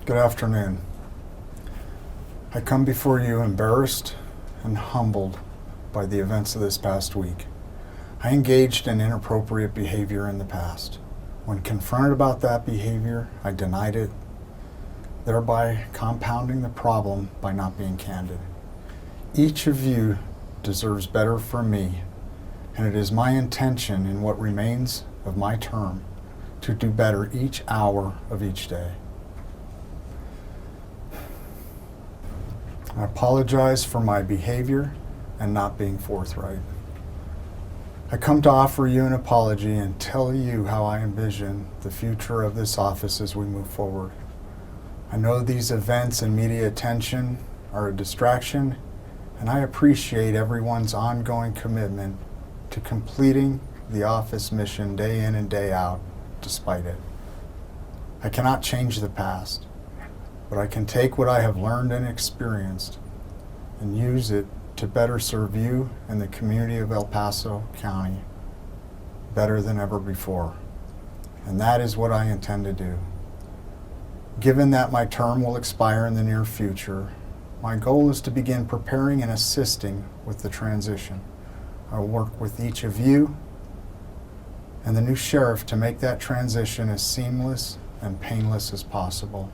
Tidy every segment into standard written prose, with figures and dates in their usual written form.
Good afternoon. I come before you embarrassed and humbled by the events of this past week. I engaged in inappropriate behavior in the past. When confronted about that behavior, I denied it, thereby compounding the problem by not being candid. Each of you deserves better from me, and it is my intention in what remains of my term to do better each hour of each day. I apologize for my behavior and not being forthright. I come to offer you an apology and tell you how I envision the future of this office as we move forward. I know these events and media attention are a distraction, and I appreciate everyone's ongoing commitment to completing the office mission day in and day out, despite it. I cannot change the past, but I can take what I have learned and experienced and use it to better serve you and the community of El Paso County better than ever before. And that is what I intend to do. Given that my term will expire in the near future, my goal is to begin preparing and assisting with the transition. I will work with each of you and the new sheriff to make that transition as seamless and painless as possible.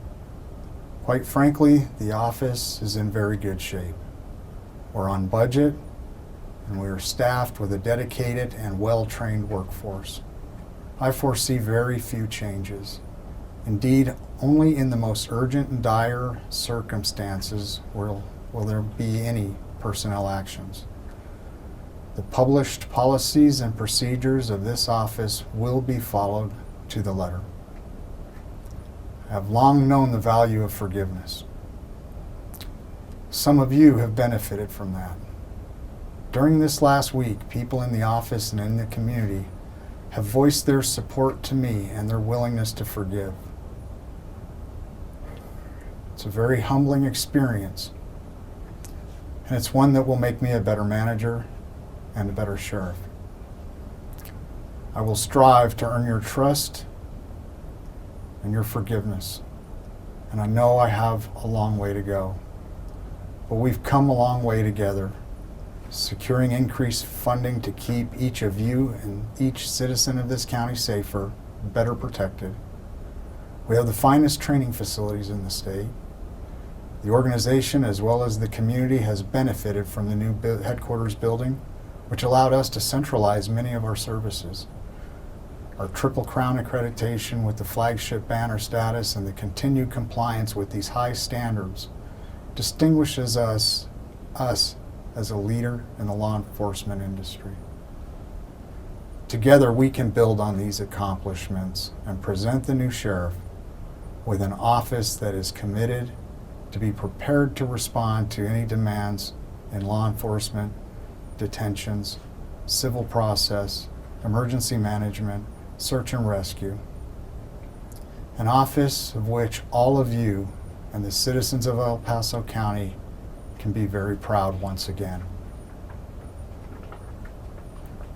Quite frankly, the office is in very good shape. We're on budget, and we are staffed with a dedicated and well-trained workforce. I foresee very few changes. Indeed, only in the most urgent and dire circumstances will there be any personnel actions. The published policies and procedures of this office will be followed to the letter. I have long known the value of forgiveness. Some of you have benefited from that. During this last week, people in the office and in the community have voiced their support to me and their willingness to forgive. It's a very humbling experience, and it's one that will make me a better manager and a better sheriff. I will strive to earn your trust and your forgiveness, and I know I have a long way to go. But we've come a long way together, securing increased funding to keep each of you and each citizen of this county safer, better protected. We have the finest training facilities in the state. The organization, as well as the community, has benefited from the new headquarters building, which allowed us to centralize many of our services. Our Triple Crown accreditation with the flagship banner status and the continued compliance with these high standards distinguishes us as a leader in the law enforcement industry. Together, we can build on these accomplishments and present the new sheriff with an office that is committed to be prepared to respond to any demands in law enforcement, detentions, civil process, emergency management, search and rescue. An office of which all of you and the citizens of El Paso County can be very proud once again.